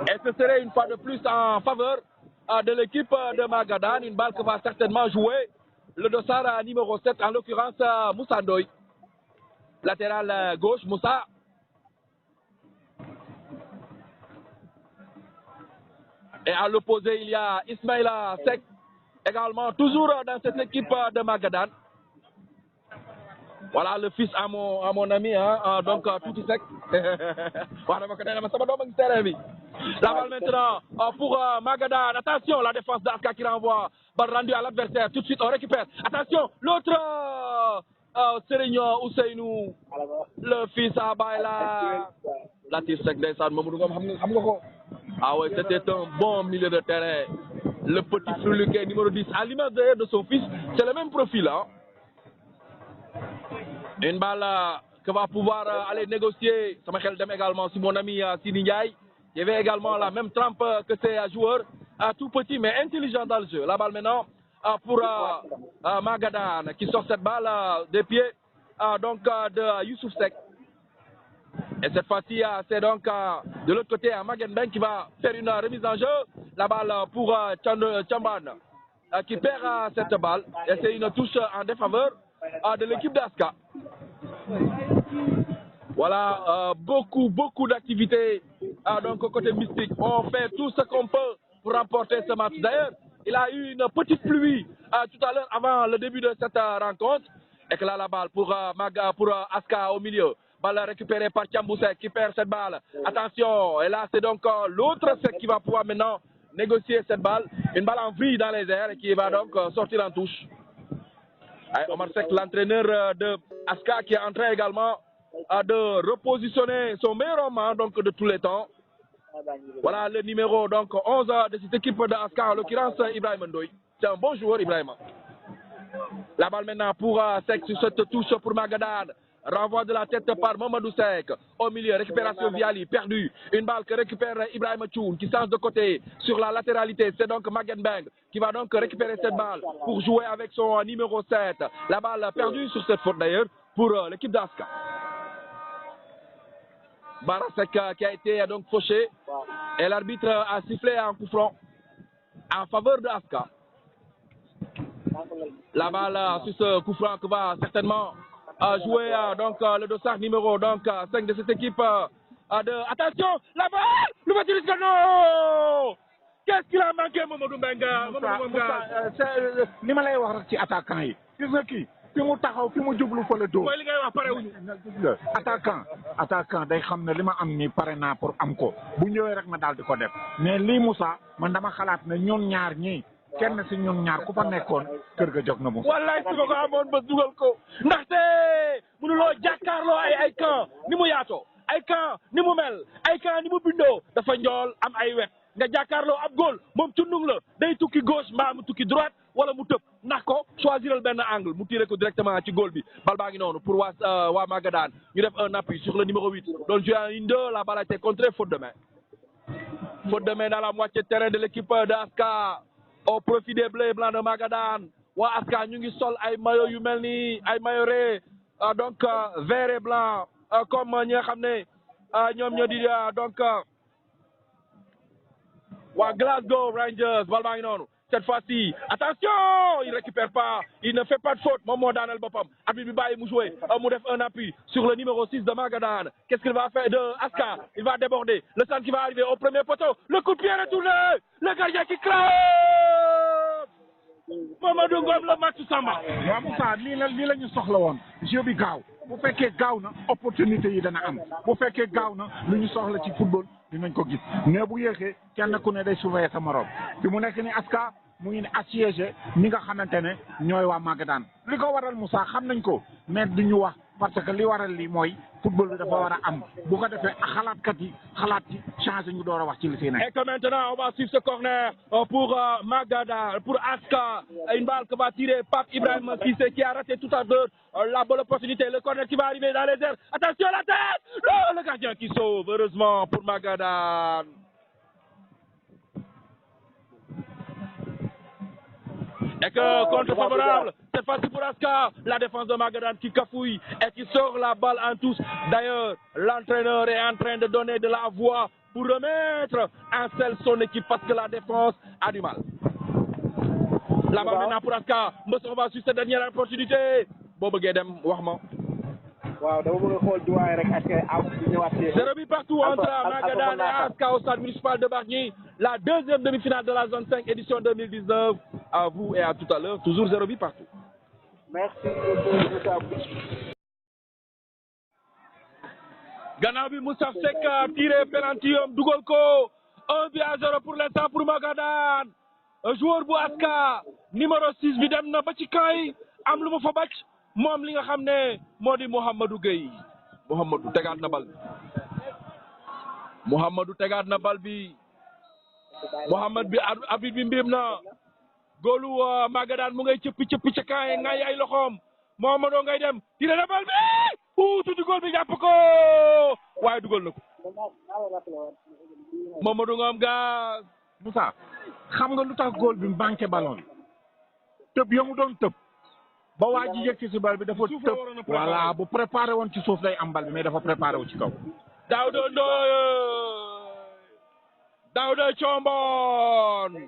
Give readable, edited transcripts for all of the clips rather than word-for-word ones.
Et ce serait une fois de plus en faveur de l'équipe de Magadan. Une balle que va certainement jouer le dossard numéro 7, en l'occurrence Moussa Ndoye. Latéral gauche, Moussa. Et à l'opposé, il y a Ismaïla Seck, également toujours dans cette équipe de Magadan. Voilà le fils à mon ami, hein, donc Touti Seck. La balle maintenant pour Magadan. Attention, la défense d'Aska qui renvoie. Balle rendue à l'adversaire. Tout de suite, on récupère. Attention, l'autre Serigno Ousseynou, le fils à Baïla. La tire Seck d'Essan Mamoudou. Ah ouais, c'était un bon milieu de terrain. Le petit Flouliquet numéro 10, à l'image de son fils, c'est le même profil. Hein. Une balle que va pouvoir aller négocier. Ça m'appelle également si mon ami Sini Ndiaye. Il y avait également la même trempe que ces joueurs, tout petit mais intelligent dans le jeu. La balle maintenant pour Magadan qui sort cette balle des pieds donc de Youssouf Seck. Et cette fois-ci, c'est donc de l'autre côté Magen Ben qui va faire une remise en jeu. La balle pour Tchamban qui perd cette balle. Et c'est une touche en défaveur de l'équipe d'Aska. Voilà, beaucoup d'activités donc côté mystique. On fait tout ce qu'on peut pour remporter ce match. D'ailleurs, il a eu une petite pluie tout à l'heure avant le début de cette rencontre. Et que là, la balle pour Aska au milieu. Balle récupérée par Tchamboussek qui perd cette balle. Attention, et là c'est donc l'autre Sek qui va pouvoir maintenant négocier cette balle. Une balle en vrille dans les airs et qui va donc sortir en touche. Omar Sek, l'entraîneur de Aska, qui est en train également de repositionner son meilleur homme donc, de tous les temps. Voilà le numéro donc 11 de cette équipe de Aska, en l'occurrence Ibrahim Ndoye. C'est un bon joueur, Ibrahim. La balle maintenant pour Sek sur cette touche pour Magadan. Renvoi de la tête par Mamadou Seck. Au milieu, récupération Viali, perdu. Une balle que récupère Ibrahim Tchoun qui change de côté sur la latéralité. C'est donc Magen Beng qui va donc récupérer cette balle pour jouer avec son numéro 7. La balle perdue sur cette faute d'ailleurs pour l'équipe d'Aska. Barasek qui a été donc fauché. Et l'arbitre a sifflé un coup franc en faveur d'Aska. La balle sur ce coup franc que va certainement jouer donc le dossard numéro donc 5 de cette équipe de attention la balle le voiture non qu'est-ce qu'il a manqué Mamadou Mbenga li ma lay wax rek ci attaquant yi gis nga kii fi mu taxaw fi mu jublu fa la dóor mooy li ngay wax pare wuñu attaquant day xam ne li ma am ni pare naa pour am ko bu ñëwee rek ma daal di ko def mais lii Moussa man dama xalaat ne ñoom ñaar ñii kenn si ñun ñaar ku fa nekkoon kër ga jóg na mu. wallaay su ko amoon ba dugal ko ndaxte mënuloo jàkkaarloo ay camp ni mu yaatoo ay camp ni mu mel ay camp ni mu bindoo dafa njool am ay wet nga jàkkaarloo ab góol moom tundung la day tukki gauche mbaa mu tukki droite wala mu tëb ndax ko choisiral benn angle mu tiré ko directement ci góol bi bal baa ngi noonu pour waa Magadan ñu def un appui sur le numéro 8 doon joué en 1-2 la balle a été contrée faute de main dans la moitié de terrain de l'équipe de Aska. Au profit des bleus et blancs de Magadan waa Aska ñu ngi sol ay maillot yu mel ni ay maillot donc vert et blanc comme ñi nga xam ne ñoom ñoo di donc waa Glasgow Rangers bal baa ngi noonu cette fois-ci attention il récupère pas il ne fait pas de faute moom moo daaneel boppam arbitre bi bàyyi mu jouer mu def un appui sur le numéro 6 de Magadan qu'est-ce qu'il va faire de Aska il va déborder le centre qui va arriver au premier poteau le coup de pied retourné le gardien qui claque Mamadou Ngom la match Samba. waaw Moussa lii la ñu soxla woon jeu bi gaaw bu fekkee gaaw na opportunité yi dana am bu fekkee gaaw na lu ñu soxla ci football dinañ ko gis mais bu yéexee kenn ku ne day surveiller sa morom fi mu nekk ni Aska mu ngi ne assiégé ñi nga xamante ne ñooy waa Magadan li ko waral Moussa xam nañ ko mais duñu wax parce que li waral lii mooy football bi dafa war a am bu ko defee xalaatkat yi xalaat ci changé ñu door a wax ci li fi nekk. Et que maintenant on va suivre ce corner pour Magadan pour Aska une balle que va tirer Pape Ibrahim Cissé qui a raté tout à l'heure la bonne opportunité le corner qui va arriver dans les airs attention la tête le gardien qui sauve heureusement pour Magadan. Et que contre favorable, cette fois-ci pour Aska, la défense de Magadan qui cafouille et qui sort la balle en touche. D'ailleurs, l'entraîneur est en train de donner de la voix pour remettre en selle son équipe parce que la défense a du mal. La balle maintenant pour Aska. On va sur cette dernière opportunité. Bon, dem wax ma. Waaw dama bëgg xool juwaay rek ak ñëwaat ci 0 but partout entre Magadan et Aska au stade municipal de Bargny. La deuxième demi-finale de la zone 5 édition 2019. À vous et à tout à l'heure. Toujours 0 but partout. Merci beaucoup Moussa. Gannaaw bi Moussa Seck tiré penalty dugal ko 1-0 pour l'instant pour Magadan. Un joueur bu Aska numéro 6 bi dem na ba ci kay am lu mu fa bacc moom li nga xam ne moo di Mouhamadou Gueye. Mouhamadou tegaat na bal bi. Mouhamadou tegaat na bal bi. Mouhamad bi arbitre bi mbim na. Góolu Magadan mu ngay cëppi ca kay ngay ay loxoom. Mouhamadou ngay dem tiré na bal bi. Tuuti góol bi jàpp ko waaye dugal na ko. Mamadou Ngom Gaz. Moussa xam nga lu tax góol bi mu banqué ballon tëb ya mu doon tëb ba waa ji yëg ci bal bi dafa tëb voilà bu préparé woon ci suuf day am bal bi mais dafa préparé wu ci kaw. Daouda Ndoye Daouda Combon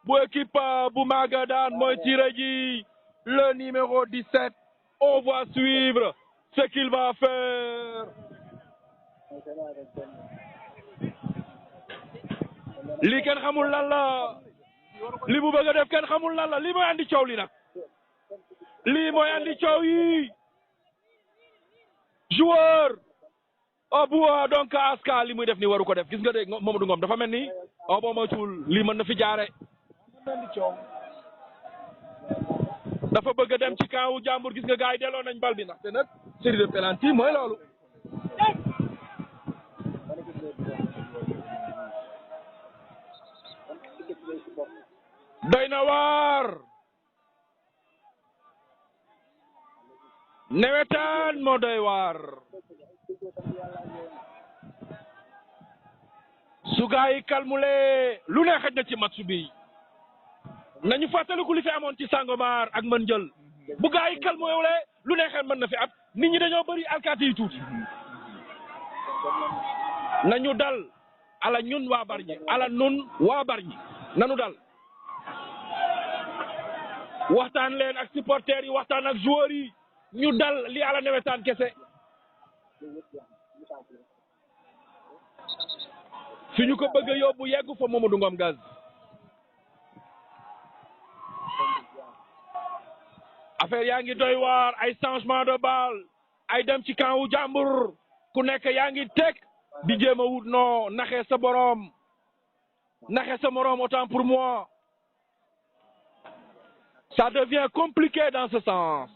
bu équipe bu Magadan mooy tiré ji le numéro 17. On va suivre ce qu'il va faire. Lii kenn xamul lan la li mu bëgg a def kenn xamul lan la lii mooy andi coow li nag lii mooy andi coow yi joueur bu donc Aska li muy def ni waru ko def gis nga de Mamadou Ngom dafa mel ni boo moytuwul lii mën na fi jaare dafa bëgg a dem ci camp jàmbur gis nga gars yi delloo nañ bal bi ndaxte nag série de penalty mooy loolu. doy na waar nawetaan moo doy waar su gaa yi kalmule lu ne xëj na ci match bi nañu fàttaliku li fi amoon ci Sangomar ak mën jël bu gaa yi kalmule lu ne xel mën na fi at nit ñi dañoo bëri alkaati yi tuuti nañu dal ala ñun waa Bargny ala nun waa Bargny nanu dal waxtaan leen ak supporters yi waxtaan ak joueurs yi ñu dal li ala nawetaan kese fi ñu ko bëgg a yóbbu yeggu fa Mamadou Ngom Gaz affaire yaa ngi doy waar ay changement de balle ay dem ci camp wu jàmbur ku nekk yaa ngi teg di jéem a wut non naxee sa borom naxee sa morom autant pour moi ça devient compliqué dans ce sens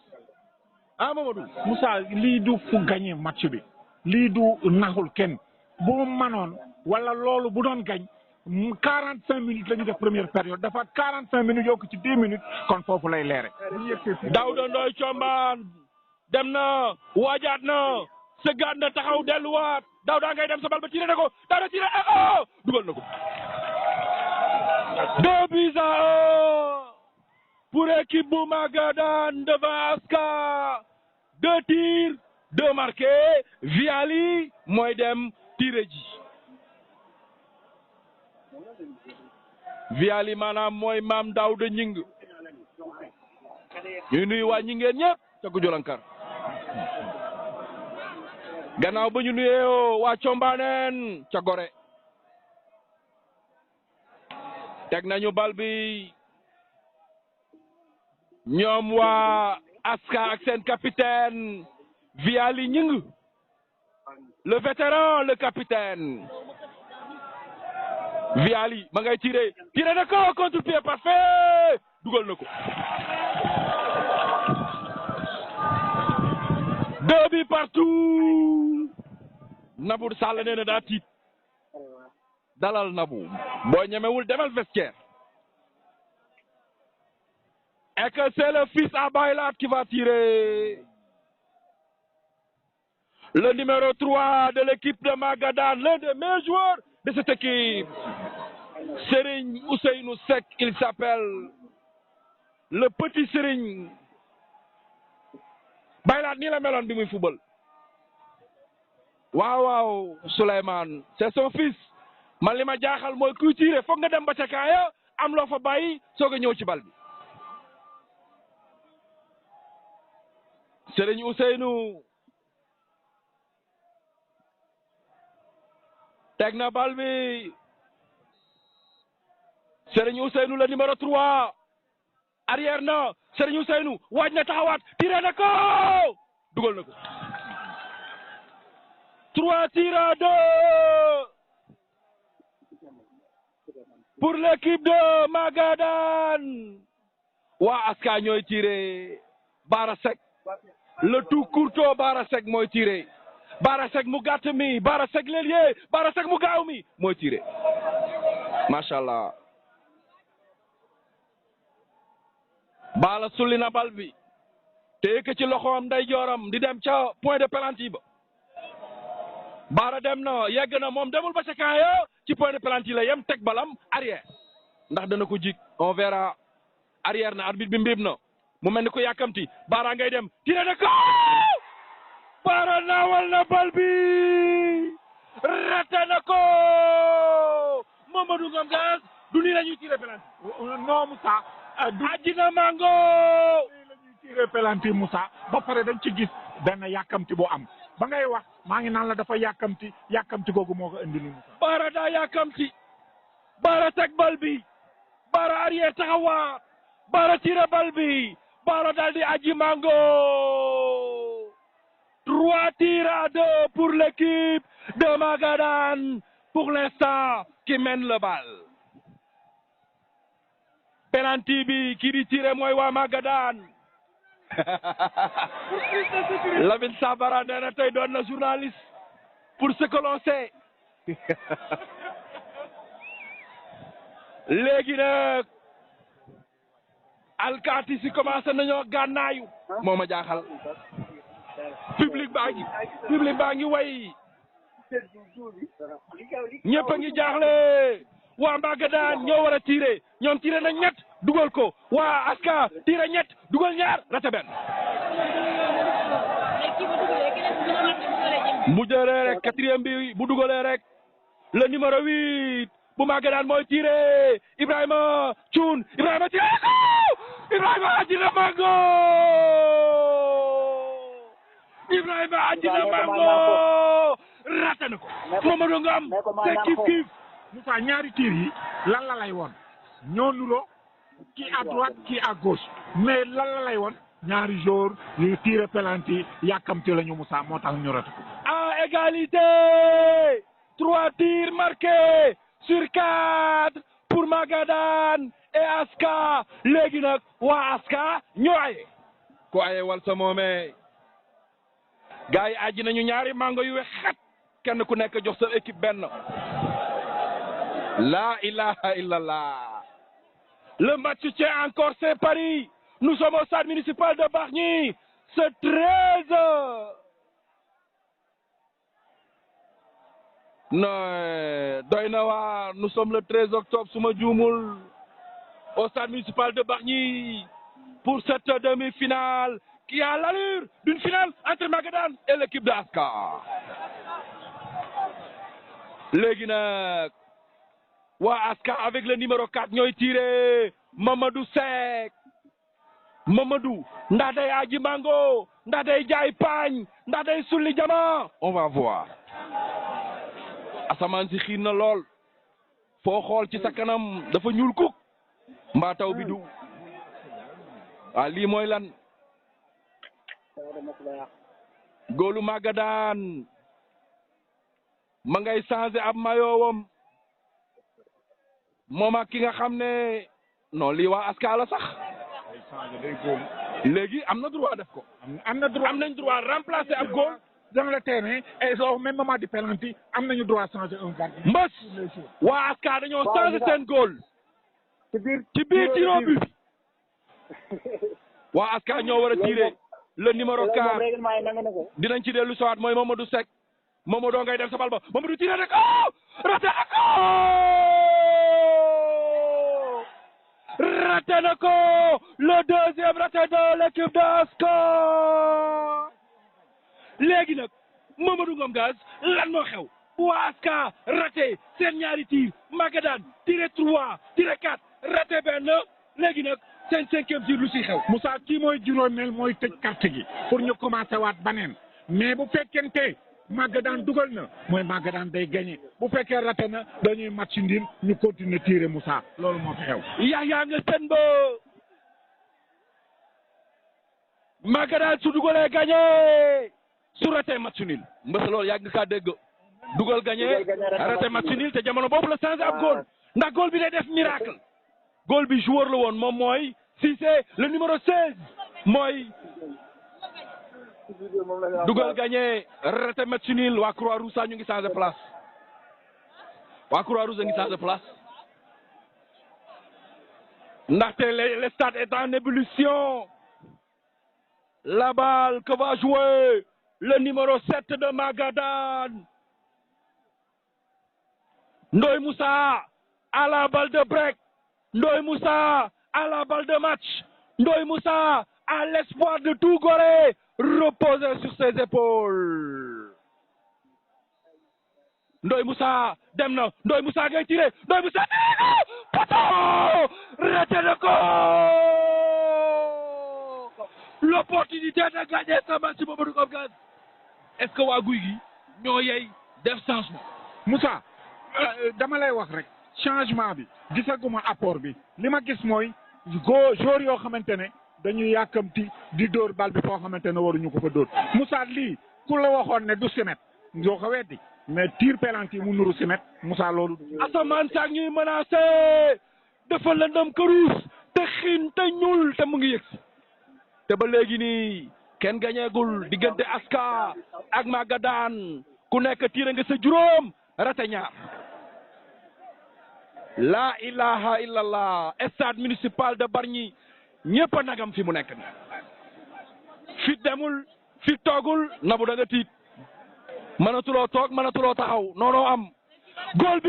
ah Mamadou. Moussa lii du fu gagné match bi lii du naxul kenn bu mu manoon wala loolu bu doon gañ 45 minutes la ñu def première période dafa 45 minutes yokk ci 10 minutes kon foofu lay leere. Daouda Ndoye Combaan dem na waajaat na sëggaat na taxaw delluwaat Daouda ngay dem sa bal ba tiré na ko Daouda tiré dugal na ko 2 buts à 1 pour équipe bu Magadan devant Aska 2 tirs 2 marqués Viali mooy dem tiré ji Viali maanaam mooy maam Daouda Ñing ñu nuyu waa Ñingeen ñëpp ca Gujolankar gannaaw ba ñu nuyee waa Combaaneen ca Gore teg nañu bal bi ñoom waa Aska ak seen capitaine Viali Ñing le vétéran le capitaine Viali ma ngay tiré na ko contre-pied parfait dugal na ko 2 buts partout Nabou Sall nee na daa tiit dalal Nabou boo ñemewul demal vestiaire et que c'est le fils à Baylat qui va tirer le numéro 3 de l'équipe de Magadan l'un des meilleurs joueurs de cette équipe Serigne Ousseynou Seck il s'appelle le petit Serigne Baylat nii la meloon bi muy football waaw Souleymane c'est son fils man li ma jaaxal mooy kuy tiire foog nga dem ba ca kaaya am loo fa bàyyi soog a ñëw ci bal bi Serigne Ousseynou teg na bal bi Serigne Ousseynou le numéro 3 arrière na Serigne Ousseynou waaj na taxawaat tiré na ko dugal na ko 3 tirs à 2 pour l'équipe de Magadan waa Aska ñooy tiré Bara Seck le tout courtois Bara Seck mooy tiré Bara Seck mu gàtt mi Bara Seck l'ailier Bara Seck mu gaaw mi mooy tiré macha allah Bala sulli na bal bi te ci loxoom ndeyjooram di dem ca point de pénalty ba Bara dem na yegg na moom demul ba ca kaaya ci point de pénalty la yem teg balam arrière ndax dana ko jik on verra arrière na arbitre bi mbiib na mu mel ni ko yàkkamti Bara ngay dem tiré na ko Bara naawal na bal bi raté na ko Mamadou Ngom Gaz du nii la ñuy tiré pénalty non Moussa Adjina Mango la ñuy tiré pénalty Moussa ba pare dañ ci gis benn yàkkamti bu am ba ngay wax maa ngi naan la dafa yàkkamti googu moo ko indi ni Moussa Bara daa yàkkamti Bara teg bal bi Bara arrière taxawaat Bara tiré bal bi Bara daal di Adji Mango 3 tirs à 2 pour l'équipe de Magadan pour l'instant qui mène le bal penalty bi kii di tiré mooy waa Magadan Lamine Sabara nee na tey doon na journaliste pour ce que l'on sait léegi nag alkaati si commencé nañoo gànnaayu moo ma jaaxal public baa ngi way ñëpp a ngi jaaxle waa Magadan ñoo war a tiré ñoom tiré na ñett dugal ko waa Aska tiré ñett dugal ñaar rate benn bu jëlee rek quatrième bi bu dugalee rek le numéro 8 bu Magadan mooy tiré Ibrahima Thioune Ibrahima tiré ko Ibrahima Adjina Mango Ibrahima Adjina Mango rate na ko Mamadou Ngom c'est kiif Moussa ñaari tiir yi lan la lay woon ñoo nuroo kii à droite kii à gauche mais lan la lay woon ñaari joueurs yu tiré penalty yàkkamti la ñu Moussa moo tax ñu rate ko à égalité 3 tirs marqués sur 4 pour Magadan et Aska léegi nag waa Aska ñoo aye ko aye wal sa moome gars yi aji nañu ñaari mango yu xat kenn ku nekk jox sa équipe benn la ilaha illallah le match tient encore c'est Paris nous sommes au stade municipal de Bargny ce 13 non doy na waar nous sommes le 13 octobre su ma juumul au stade municipal de Bargny pour cette demi-finale qui a l'allure d'une finale entre Magadan et l'équipe de Aska léegi nag waa Aska avec le numéro 4 ñooy tiré Mamadou Seck Mamadou ndax day Adji Mango ndax day jaay paañ ndax day sulli jama on va voir asamaan si xiin na lool foo xool ci sa kanam dafa ñuul kuk mbaa taw bi du waa lii mooy lan góolu Magadan ma ngay changé ab mayoowam moom ak ki nga xam ne non lii waa Aska la sax léegi am na droit def ko am nañ droit remplacer ab góol dans le terrain et au même moment du penalty am nañu droit changer un gardien mbës waa Aska dañoo changé seen góol ci biir tiro bi waa Aska ñoo war a tiré le numéro 4 dinañ ci dellu sowaat mooy Mamadou Seck Mamadou ngay dem sa bal ba Mamadou tiré rek raté na ko raté na ko le deuxième raté de l'équipe d'Aska léegi nag Mamadou Ngom Gaz lan moo xew waa Aska raté seen ñaari tir Magadan tiré 3 tiré 4 raté benn léegi nag seen 5e tir lu si xew. Moussa kii mooy juróomeel mooy tëj carte gi pour ñu commencé waat baneen mais bu fekkente Magadan dugal na mooy Magadan day gagné bu fekkee raté na dañuy match ndim ñu continuer tiré Moussa loolu moo fi xew. yaa nga seen ba Magadan su dugalee gagné su raté match nul mbës loolu yàgg nga kaa dégg dugal gagné raté match nul te jamono boobu la changé ab góol ndax góol bi day def miracle góol bi joueur la woon moom mooy Cissé le numéro 16 mooy dugal gagné raté match nul waa Croix-Rouge ñu ngi changé place waa Croix-Rouge a ngi changé place ndaxte le stade est en ébullition. La balle que va jouer le numéro 7 de Magadan. Ndoye Moussa à la balle de break. Ndoye Moussa à la balle de match. Ndoye Moussa à l'espoir de tout Gorée reposé sur ses épaules. Ndoye Moussa dem na Ndoye Moussa ngay tiré Ndoye Moussa poteau raté le goal. L'opportunité de gagner ce match Mamadou Ngom Gane est-ce que waa Guy gi ñoo yey def changement. Moussa dama lay wax rek changement bi gisaguma apport bi li ma gis mooy joueur yoo xamante ne dañuy yàkkamti di dóor bal bi foo xamante ne waruñu ko fa dóor Moussa lii ku la waxoon ne du simet yoo ko weddi mais tir penalty mu nuru simet Moussa loolu. asamaan saak ñuy menacé dafa lëndëm këruus te xiin te ñuul te mu ngi yëg te ba léegi nii kenn gañeegul diggante Aska ak Magadan ku nekk tiire nga sa juróom rate ñaar la ilaha illallah stade municipal de Bargny ñëpp a nagam fi mu nekk nii fi demul fi toogul Nabou da nga tiit mënatuloo toog mënatuloo taxaw noonoo am góol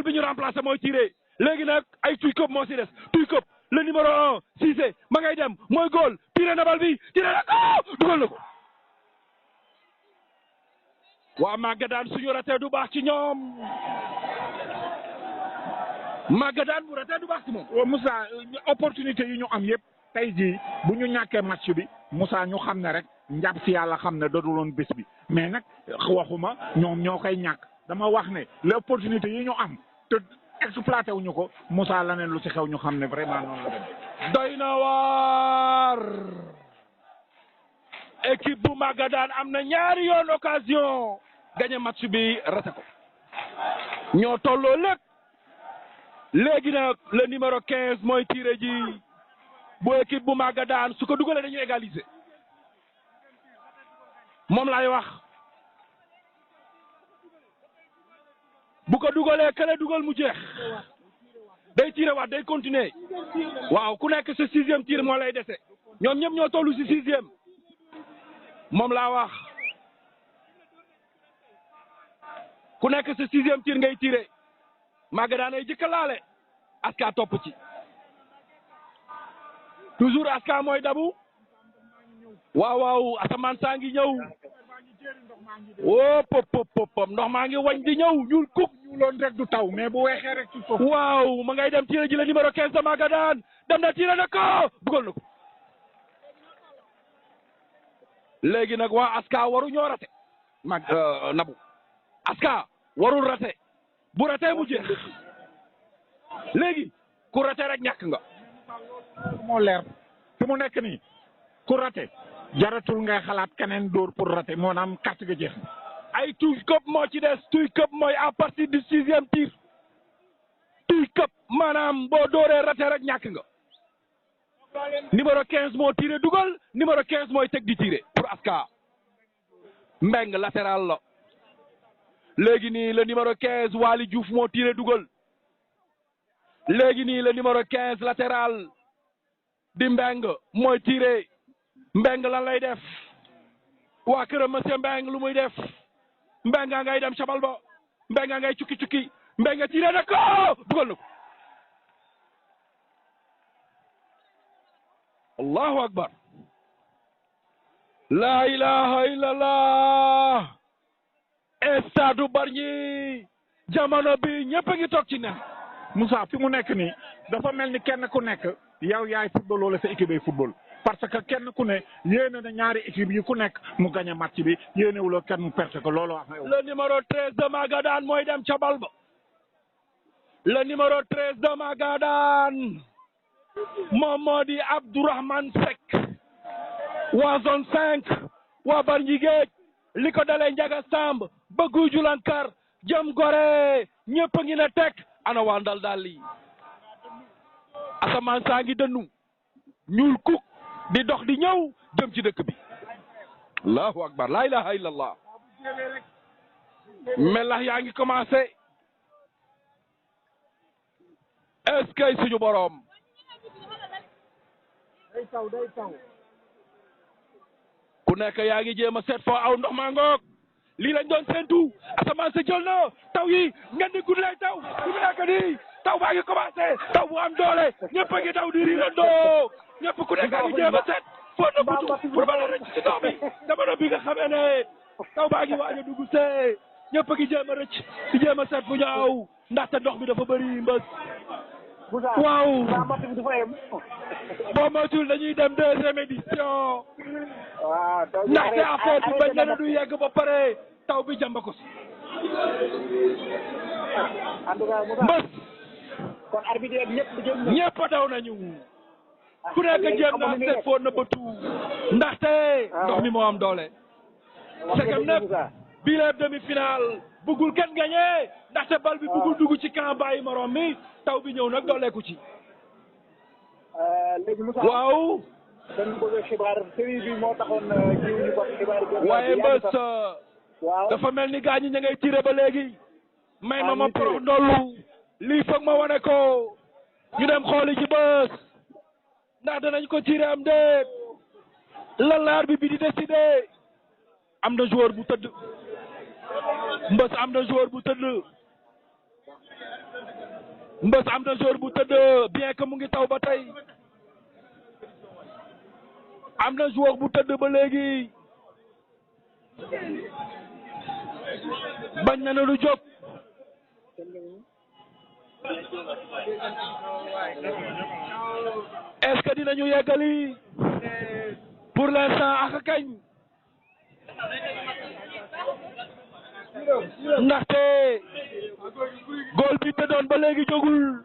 bi ñu remplacé mooy tiré léegi nag ay tuy këp moo si des tuy këp le numéro 1 Cissé ma ngay dem mooy góol tiré na bal bi tiré na ko dugal na ko waa Magadan suñu ratee du baax ci ñoom Magadan bu ratee du baax ci moom. Moussa opportunité yi ñu am yëpp tey jii bu ñu ñàkkee match bi Moussa ñu xam ne rek njàpp si yàlla xam ne dootuloon bés bi mais nag waxuma ñoom ñoo koy ñàkk dama wax ne les opportunités yi ñu am te exploité wuñu ko Moussa laneen lu ci xew ñu xam ne vraiment noonu la dem. doy na waar équipe bu Magadan am na ñaari yoon occasion gagné match bi raté ko ñoo tolloo lépp léegi nag le numéro 15 mooy tiré ji bu équipe bu Magadan su ko dugalee dañuy égaliser moom laay wax bu ko dugalee kële dugal mu jeex day tiré waat day continuer waaw ku nekk sa 6e tir moo lay dese ñoom ñëpp ñoo tollu ci 6e moom laa wax ku nekk sa 6e tir ngay tiré Magadan ay jëkka laale Aska topp ci toujours Aska mooy dabu waaw asamaan saa ngi ñëw woo pop ndox maa ngi wañ di ñëw ñuul kuk ñuuloon rek du taw mais bu weexee rek ci suuf waaw ma ngay dem tiré ji le numéro 15 de Magadan dem na tiré na ko dugal na ko léegi nag waa Aska waru ñoo rate Nabou Aska warul rate bu rate mu jeex léegi ku rate rek ñàkk nga moo leer fi mu nekk nii ku rate jaratul ngay xalaat keneen dóor pour rate moo naam carte ga jeex ay tuy këp moo ci des tuy këp mooy à partir du 6e tir tuy këp maanaam boo dooree rate rek ñàkk nga numéro 15 moo tiré dugal numéro 15 mooy teg di tiré pour Aska Mbeng latéral la léegi nii le numéro 15 Waly Diouf moo tiré dugal léegi nii le numéro 15 latéral di Mbeng mooy tiré Mbeng lan lay def waa këram monsieur Mbeng lu muy def Mbeng ngay dem cabal ba Mbeng ngay cukki Mbeng tiré na ko dugal na ko allahu akbar la ilaha illallah stade Bargny jamono bi ñëpp a ngi toog ci nen. Moussa fi mu nekk nii dafa mel ni kenn ku nekk yow yaay football wala sa équipe ay football parce que kenn ku ne yéene na ñaari équipe yi ku nekk mu gagné match bi yéenewuloo kenn mu perte ko loolu wax. le numéro 13 de Magadan mooy dem ca bal ba. le numéro 13 de Magadan moom moo di Abdourahmane Seck waa zone 5 waa Bargny Géej li ko dalee Ndiaga Samb ba Guy Lankar jëm Gorée ñëpp a ngi na teg ana waa Ndal daal lii asamaan saa ngi dënnu ñuul kuk di dox di ñëw jëm ci dëkk bi allahu akbar la ilaha illallah melax yaa ngi commencé est-ce que suñu boroom day taw ku nekk yaa ngi jéem a seet foo aw ndox maa ngoog lii lañ doon séntu asamaan sa jël na taw yi ngeen di guddi lay taw fi mu nekk nii taw baa ngi commencé taw bu am doole ñëpp a ngi daw di riirandoo ñëpp ku nekk yaa ngi jéem a seet foo nëbbatu pour bala rëcc ci ndox bi jamono bi nga xamee ne taw baa ngi waaj a dugg see ñëpp a ngi jéem a rëcc di jéem a seet fu ñu aw ndaxte ndox bi dafa bëri mbës. waaw boo moytuwul dañuy dem deuxième édition. waaw ndaxte affaire bi bañ na du yegg ba pare taw bi jàmba ko si. en tout cas mbës. kon arbitre ñëpp ñëpp daw nañu. ku nekk jéem naa seet foo nëbbatu. ndaxte ndox mi moo am doole. c'est que nag bii la demi-finale bëggul kenn gagné ndaxte bal bi bëggul dugg ci camp bàyyi morom mi taw bi ñëw nag dooleeku ci. léegi Moussa waaw. dañu bëgg xibaar série bi moo taxoon jiw ñu ko xibaar yi. waaye mbës waaw dafa mel ni gaañi ña ngay tiré ba léegi. may ma porox ndollu lii foog ma wane ko ñu dem xooli ci bës ndax danañ ko tiré am déet lan la arbitre bi di décidé am na joueur bu tëdd mbës am na joueur bu tëdd mbës am na joueur bu tëdd bien que mu ngi taw ba tey am na joueur bu tëdd ba léegi bañ na ne lu jóg est-ce que dinañu yeggali pour l'instant ak kañ ndaxte góol bi tëddoon ba léegi jógul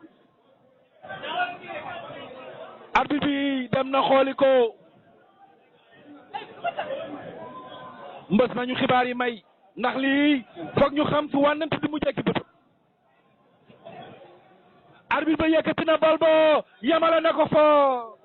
arbitre bi dem na xooli ko mbës nañu xibaar yi may ndax lii foog ñu xam fu wànnante di mu jekki bët arbitre ba yëkkati na bal ba yamale na ko fa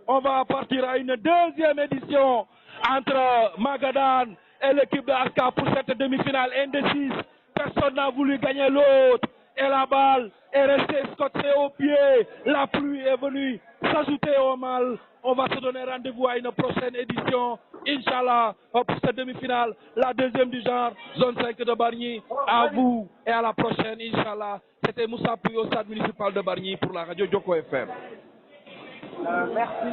on va partir à une deuxième édition entre Magadan et l'équipe de Aska pour cette demi-finale indécise. Personne n'a voulu gagner l'autre et la balle est restée scotchée au pied. La pluie est venue s'ajouter au mal. On va se donner rendez-vous à une prochaine édition, Inch'Allah, pour cette demi-finale, la deuxième du genre, zone 5 de Bargny. À vous et à la prochaine, Inch'Allah. C'était Moussa Pouy au stade municipal de Bargny pour la radio Joko FM. Merci.